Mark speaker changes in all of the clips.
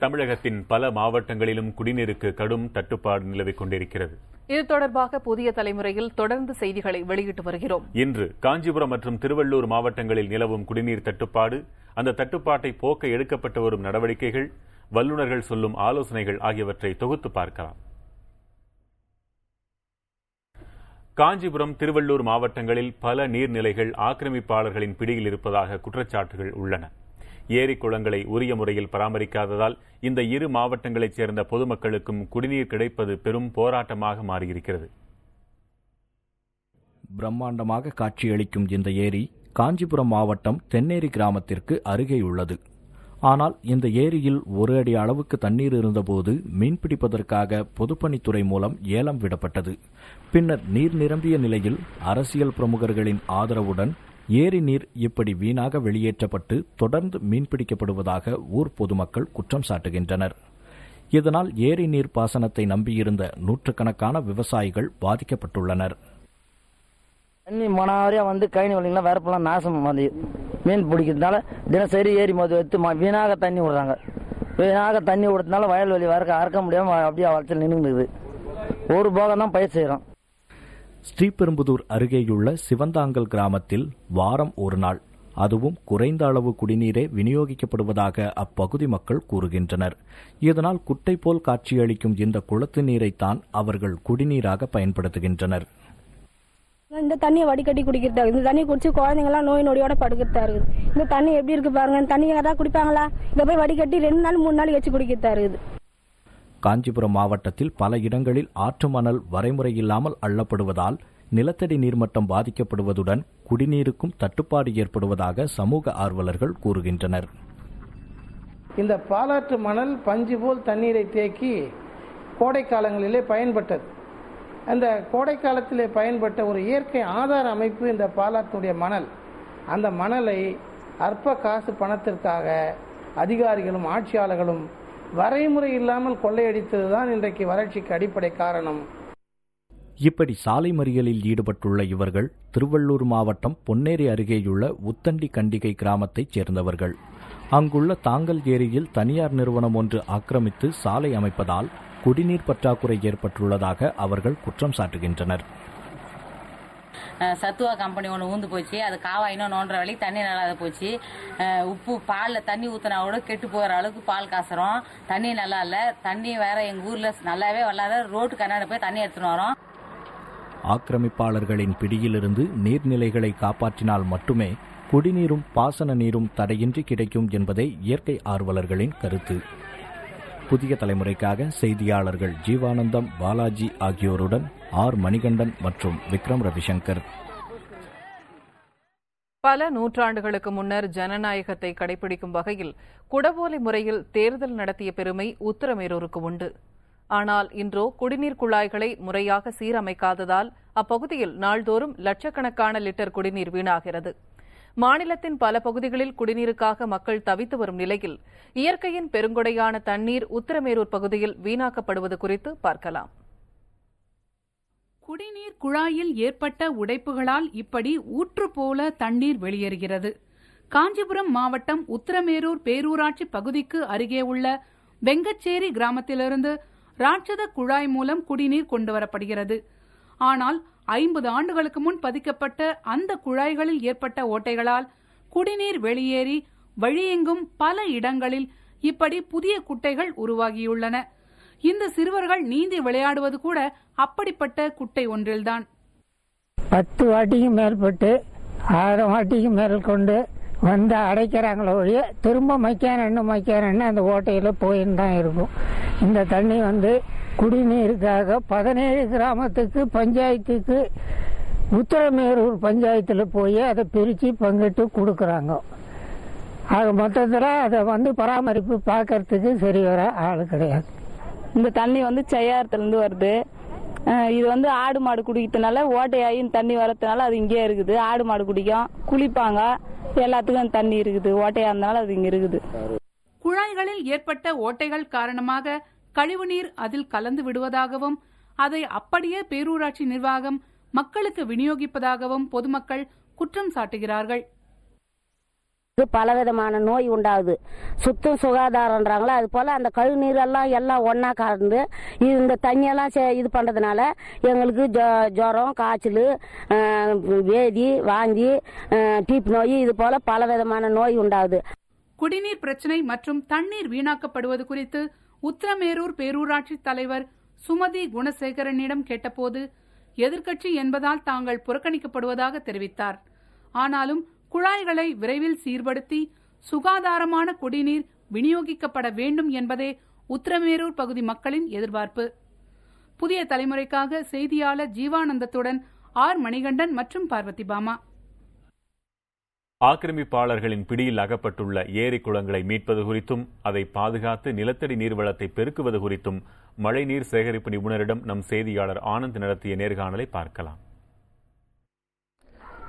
Speaker 1: தமிழகத்தின் பல மாவட்டங்களிலும் குடிநீருக்கு கடும் தட்டுப்பாடு நிலவிக் கொண்டிருக்கிறது.
Speaker 2: இது தொடர்பாக புதிய தலைமுறையில் தொடர்ந்து செய்திகளை வெளியிட்டு வருகிறோம்.
Speaker 1: இன்று காஞ்சிபுரம் மற்றும் திருவள்ளூர் மாவட்டங்களில் நிலவும் குடிநீர் தட்டுப்பாடு, அந்த தட்டுப்பாட்டை போக்க எடுக்கப்பட்டு வரும் நடவடிக்கைகள், வல்லுநர்கள் சொல்லும் ஆலோசனைகள் ஆகியவற்றை தொகுத்து பார்க்கலாம். காஞ்சிபுரம், திருவள்ளூர் மாவட்டங்களில் பல நீர்நிலைகள் ஆக்கிரமிப்பாளர்களின் பிடியில் இருப்பதாக குற்றச்சாட்டுகள் உள்ளன. ஏரி குளங்களை உரிய முறையில் பராமரிக்காததால் இந்த இரு மாவட்டங்களைச் சேர்ந்த பொதுமக்களுக்கும் குடிநீர் கிடைப்பது பெரும் போராட்டமாக மாறியிருக்கிறது.
Speaker 3: பிரம்மாண்டமாக காட்சியளிக்கும் இந்த ஏரி காஞ்சிபுரம் மாவட்டம் தென்னேரி கிராமத்திற்கு அருகே உள்ளது. ஆனால் இந்த ஏரியில் ஒரு அடி அளவுக்கு தண்ணீர் இருந்தபோது மீன்பிடிப்பதற்காக பொதுப்பணித்துறை மூலம் ஏலம் விடப்பட்டது. பின்னர் நீர் நிரம்பிய நிலையில் அரசியல் பிரமுகர்களின் ஆதரவுடன் ஏரி நீர் இப்படி வீணாக வெளியேற்றப்பட்டு தொடர்ந்து மீன்பிடிக்கப்படுவதாக ஊர் பொதுமக்கள் குற்றம் சாட்டுகின்றனர். இதனால் ஏரி நீர் பாசனத்தை நம்பியிருந்த நூற்றுக்கணக்கான விவசாயிகள் பாதிக்கப்பட்டுள்ளனர்.
Speaker 4: தண்ணி மனாரியா வந்து கழனி வழிங்களா வரப்பெல்லாம் நாசம் வந்து மீன் பிடிக்கிறதுனால தினசரி ஏரி மோது எடுத்து வீணாக தண்ணி விடுறாங்க. வீணாக தண்ணி விடுறதுனால வயல்வெளி அறுக்க முடியாமல் அப்படியே வளர்ச்சி நின்றுங்குது. ஒரு போகம் தான் பயிர் செய்கிறோம்.
Speaker 3: ஸ்ரீபெரும்புதூர் அருகேயுள்ள சிவந்தாங்கல் கிராமத்தில் வாரம் ஒரு நாள், அதுவும் குறைந்த அளவு குடிநீரே விநியோகிக்கப்படுவதாக அப்பகுதி மக்கள் கூறுகின்றனர். இதனால் குட்டை போல் காட்சியளிக்கும் இந்த குளத்து நீரைத்தான் அவர்கள் குடிநீராக பயன்படுத்துகின்றனர்.
Speaker 5: இந்த தண்ணியை வடிகட்டி குடிக்கிறதா, இந்த தண்ணி குடிச்சு குழந்தைங்கலாம் நோய் நொடியோட படுக்கிறதா இருக்குது. இந்த தண்ணி எப்படி இருக்கு பாருங்க. இந்த தண்ணி ஏதாவது குடிப்பாங்களா? இதை போய் வடிகட்டி 2 நாள் 3 நாள் வச்சு குடிக்கிறதா இருக்குது.
Speaker 3: காஞ்சிபுரம் மாவட்டத்தில் பல இடங்களில் ஆற்று மணல் வரைமுறை இல்லாமல் அள்ளப்படுவதால் நிலத்தடி நீர்மட்டம் பாதிக்கப்படுவதுடன் குடிநீருக்கும் தட்டுப்பாடு ஏற்படுவதாக சமூக ஆர்வலர்கள் கூறுகின்றனர்.
Speaker 6: இந்த பாலாற்று மணல் பஞ்சு போல் தண்ணீரை தேக்கி கோடை காலங்களிலே பயன்பட்டது. அந்த கோடை காலத்திலே பயன்பட்ட ஒரு இயற்கை ஆதார அமைப்பு இந்த பாலாற்றுடைய மணல். அந்த மணலை அற்ப காசு பணத்திற்காக அதிகாரிகளும் ஆட்சியாளர்களும் வரைமுறை இல்லாமல் கொள்ளையடித்ததுதான் இன்றைக்கு வறட்சிக்கு அடிப்படை காரணம்.
Speaker 3: இப்படி சாலை மறியலில் ஈடுபட்டுள்ள இவர்கள் திருவள்ளூர் மாவட்டம் பொன்னேரி அருகேயுள்ள உத்தண்டி கண்டிகை கிராமத்தைச் சேர்ந்தவர்கள். அங்குள்ள தாங்கல் ஏரியில் தனியார் நிறுவனம் ஒன்று ஆக்கிரமித்து சாலை அமைப்பதால் குடிநீர் பற்றாக்குறை ஏற்பட்டுள்ளதாக அவர்கள் குற்றம் சாட்டுகின்றனர்.
Speaker 7: சத்துவா கம்பெனி ஒன்று ஊந்து போச்சு. அது காவாயினும் நோன்ற வழிக்கு தண்ணி நல்லாத போச்சு. உப்பு பாலில் தண்ணி ஊற்றினா கூட கெட்டு போகிற அளவுக்கு பால் காசுறோம். தண்ணி நல்லா இல்லை. தண்ணி வேற எங்கள் ஊரில் நல்லாவே வல்லாத ரோட்டு கண்ணாடி போய் தண்ணி எடுத்துன்னு வரோம்.
Speaker 3: ஆக்கிரமிப்பாளர்களின் பிடியிலிருந்து நீர்நிலைகளை காப்பாற்றினால் மட்டுமே குடிநீரும் பாசன நீரும் தடையின்றி கிடைக்கும் என்பதே இயற்கை ஆர்வலர்களின் கருத்து. புதிய தலைமுறைக்காக செய்தியாளர்கள் ஜீவானந்தம், பாலாஜி ஆகியோருடன் ஆர். மணிகண்டன் மற்றும் விக்ரம் ரவிசங்கர்.
Speaker 2: பல நூற்றாண்டுகளுக்கு முன்னர் ஜனநாயகத்தை கடைபிடிக்கும் வகையில் குடவோலை முறையில் தேர்தல் நடத்திய பெருமை உத்தரமேரூருக்கு உண்டு. ஆனால் இன்றோ குடிநீர் குழாய்களை முறையாக சீரமைக்காததால் அப்பகுதியில் நாள்தோறும் லட்சக்கணக்கான லிட்டர் குடிநீர் வீணாகிறது. மாநிலத்தின் பல பகுதிகளில் குடிநீருக்காக மக்கள் தவித்து வரும் நிலையில் இயற்கையின் பெருங்கொடையான தண்ணீர் உத்தரமேரூர் பகுதியில் வீணாக்கப்படுவது குறித்து பார்க்கலாம்.
Speaker 8: குடிநீர் குழாயில் ஏற்பட்ட உடைப்புகளால் இப்படி ஊற்று போல தண்ணீர் வெளியேறுகிறது. காஞ்சிபுரம் மாவட்டம் உத்தரமேரூர் பேரூராட்சி பகுதிக்கு அருகே உள்ள வெங்கச்சேரி கிராமத்திலிருந்து ராட்சத குழாய் மூலம் குடிநீர் கொண்டுவரப்படுகிறது. ஆனால் 50 ஆண்டுகளுக்கு முன் பதிக்கப்பட்ட அந்த குழாய்களில் ஏற்பட்ட ஓட்டைகளால் குடிநீர் வெளியேறி வழியெங்கும் பல இடங்களில் இப்படி புதிய குட்டைகள் உருவாகியுள்ளன. இந்த சிறுவர்கள் நீந்தி விளையாடுவது கூட அப்படிப்பட்ட குட்டை ஒன்றில்தான்.
Speaker 9: 10 வாட்டிக்கு மேற்பட்டு 1000 வாட்டிக்கு மேல் கொண்டு வந்து அடைக்கிறாங்களோ ஒழிய திரும்ப மைக்கான அந்த ஓட்டையில போயின்னு தான் இருக்கும். இந்த தண்ணி குடிநீருக்காக 17 கிராமத்துக்கு பஞ்சாயத்துக்கு உத்தரமேரூர் பஞ்சாயத்தில் போய் அதை பிரித்து பங்கிட்டு கொடுக்குறாங்க. ஆக மொத்தத்தில் அதை பராமரிப்பு பார்க்கறதுக்கு சரி வர ஆள் கிடையாது.
Speaker 5: இந்த தண்ணி செய்யாரத்துலேருந்து வருது. இது ஆடு மாடு குடிக்கிறதுனால ஓட்டையாகி தண்ணி வரதுனால அது இங்கே இருக்குது. ஆடு மாடு குடிக்கும், குளிப்பாங்க, எல்லாத்துக்கும் தண்ணி இருக்குது. ஓட்டையா இருந்தாலும் அது இங்கே இருக்குது.
Speaker 8: குழாய்களில் ஏற்பட்ட ஓட்டைகள் காரணமாக கழிவுநீர் அதில் கலந்து விடுவதாகவும் அதை அப்படியே பேரூராட்சி நிர்வாகம் மக்களுக்கு விநியோகிப்பதாகவும் பொதுமக்கள் குற்றம் சாட்டுகிறார்கள்.
Speaker 10: பலவிதமான நோய் உண்டாகுது. சுத்தம் சுகாதாரம்ன்றாங்களா, அது போல அந்த கழிவுநீர் எல்லாம் ஒன்னா கலந்து இந்த தண்ணியெல்லாம் இது பண்றதுனால எங்களுக்கு ஜுரம், காய்ச்சல், வேதி, வாந்தி, டீப் நோய், இது போல பலவிதமான நோய் உண்டாகுது.
Speaker 8: குடிநீர் பிரச்சினை மற்றும் தண்ணீர் வீணாக்கப்படுவது குறித்து உத்திரமேரூர் பேரூராட்சி தலைவர் சுமதி குணசேகரனிடம் கேட்டபோது எதிர்க்கட்சி என்பதால் தாங்கள் புறக்கணிக்கப்படுவதாக தெரிவித்தார். ஆனாலும் குழாய்களை விரைவில் சீர்படுத்தி சுகாதாரமான குடிநீர் விநியோகிக்கப்பட வேண்டும் என்பதே உத்திரமேரூர் பகுதி மக்களின் எதிர்பார்ப்பு. புதிய தலைமுறைக்காக செய்தியாளர் ஜீவானந்தத்துடன் ஆர் மணிகண்டன் மற்றும் பார்வதி பாமா.
Speaker 1: ஆக்கிரமிப்பாளர்களின் பிடியில் அகப்பட்டுள்ள ஏரி குளங்களை மீட்பது குறித்தும் அதை பாதுகாத்து நிலத்தடி நீர்வளத்தை பெருக்குவது குறித்தும் மழைநீர் சேகரிப்பு நிபுணரிடம் நம் செய்தியாளர் ஆனந்த் நடத்திய நேர்காணலை பார்க்கலாம்.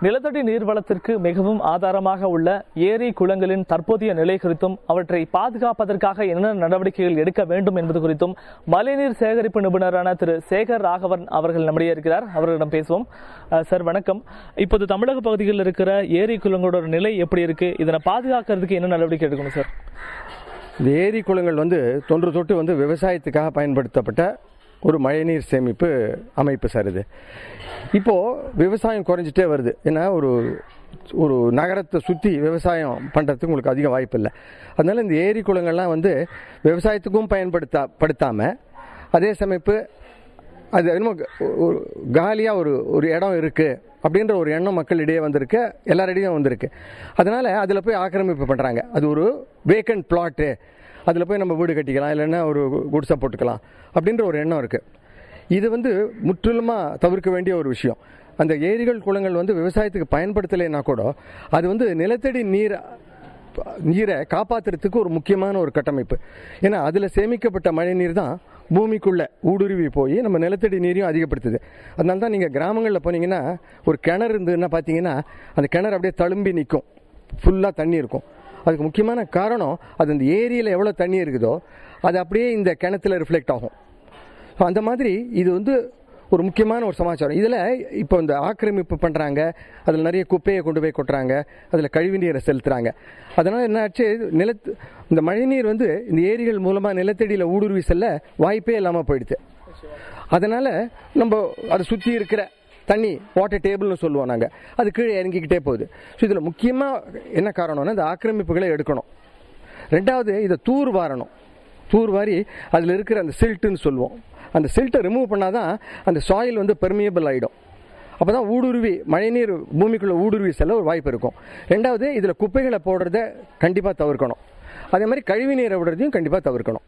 Speaker 11: நிலத்தடி நீர்வளத்திற்கு மிகவும் ஆதாரமாக உள்ள ஏரி குளங்களின் தற்போதைய நிலை குறித்தும் அவற்றை பாதுகாப்பதற்காக என்ன நடவடிக்கைகள் எடுக்க வேண்டும் என்பது குறித்தும் மழைநீர் சேகரிப்பு நிபுணரான திரு சேகர் ராகவன் அவர்கள் நம்முடைய இருக்கிறார். அவர்களிடம் பேசுவோம். சார் வணக்கம். இப்போது தமிழக பகுதிகளில் இருக்கிற ஏரி குளங்களோட நிலை எப்படி இருக்கு? இதனை பாதுகாக்கிறதுக்கு என்ன நடவடிக்கை எடுக்கணும் சார்?
Speaker 12: இந்த ஏரி குளங்கள் தொன்று தொட்டு விவசாயத்துக்காக பயன்படுத்தப்பட்ட ஒரு மழைநீர் சேமிப்பு அமைப்பு சார். இது இப்போது விவசாயம் குறைஞ்சிட்டே வருது. ஏன்னா ஒரு நகரத்தை சுற்றி விவசாயம் பண்ணுறதுக்கு உங்களுக்கு அதிக வாய்ப்பு இல்லை. அதனால் இந்த ஏரி குளங்கள்லாம் விவசாயத்துக்கும் பயன்படுத்தாமல் அதே சமைப்பு அது என்னமோ ஒரு காலியாக ஒரு இடம் இருக்குது அப்படின்ற ஒரு எண்ணம் மக்களிடையே வந்திருக்கு, எல்லாரிடையும் வந்திருக்கு. அதனால் அதில் போய் ஆக்கிரமிப்பு பண்ணுறாங்க. அது ஒரு வேக்கண்ட் பிளாட்டு, அதில் போய் நம்ம வீடு கட்டிக்கலாம், இல்லைன்னா ஒரு குடிசை போட்டுக்கலாம் அப்படின்ற ஒரு எண்ணம் இருக்குது. இது முற்றிலுமாக தவிர்க்க வேண்டிய ஒரு விஷயம். அந்த ஏரிகள் குளங்கள் விவசாயத்துக்கு பயன்படுத்தலைன்னா கூட அது நிலத்தடி நீரை காப்பாற்றுறதுக்கு ஒரு முக்கியமான ஒரு கட்டமைப்பு. ஏன்னா அதில் சேமிக்கப்பட்ட மழை நீர் தான் பூமிக்குள்ளே ஊடுருவி போய் நம்ம நிலத்தடி நீரையும் அதிகப்படுத்துது. அதனால தான் நீங்கள் கிராமங்களில் போனீங்கன்னா ஒரு கிணறு இருந்ததுன்னா பார்த்தீங்கன்னா அந்த கிணறு அப்படியே தழும்பி நிற்கும், ஃபுல்லாக தண்ணி இருக்கும். அதுக்கு முக்கியமான காரணம் அது அந்த ஏரியில் எவ்வளோ தண்ணி இருக்குதோ அது அப்படியே இந்த கிணத்துல ரிஃப்ளெக்ட் ஆகும். ஸோ அந்த மாதிரி இது ஒரு முக்கியமான ஒரு சமாச்சாரம். இதில் இப்போ இந்த ஆக்கிரமிப்பு பண்ணுறாங்க, அதில் நிறைய குப்பையை கொண்டு போய் கொட்டுறாங்க, அதில் கழிவு நீரை செலுத்துகிறாங்க. அதனால் என்ன ஆச்சு, இந்த மழைநீர் இந்த ஏரிகள் மூலமாக நிலத்தடியில் ஊடுருவி செல்ல வாய்ப்பே இல்லாமல் போயிடுது. அதனால் நம்ம அதை சுற்றி இருக்கிற தண்ணி வாட்டர் டேபிள்னு சொல்லுவோம் நாங்கள், அது கீழே இறங்கிக்கிட்டே போகுது. ஸோ இதில் முக்கியமாக என்ன காரணம்னா இந்த ஆக்கிரமிப்புகளை எடுக்கணும். ரெண்டாவது இதை தூர்வாரி அதில் இருக்கிற அந்த சில்ட்டுன்னு சொல்லுவோம், அந்த சில்ட்டை ரிமூவ் பண்ணாதான் அந்த சாயில் பெர்மியபிள் ஆகிடும். அப்போ தான் ஊடுருவி மழைநீர் பூமிக்குள்ளே ஊடுருவி செல்ல ஒரு வாய்ப்பு இருக்கும். ரெண்டாவது இதில் குப்பைகளை போடுறத கண்டிப்பாக தவிர்க்கணும். அதே மாதிரி கழிவு நீரை விடுறதையும் கண்டிப்பாக தவிர்க்கணும்.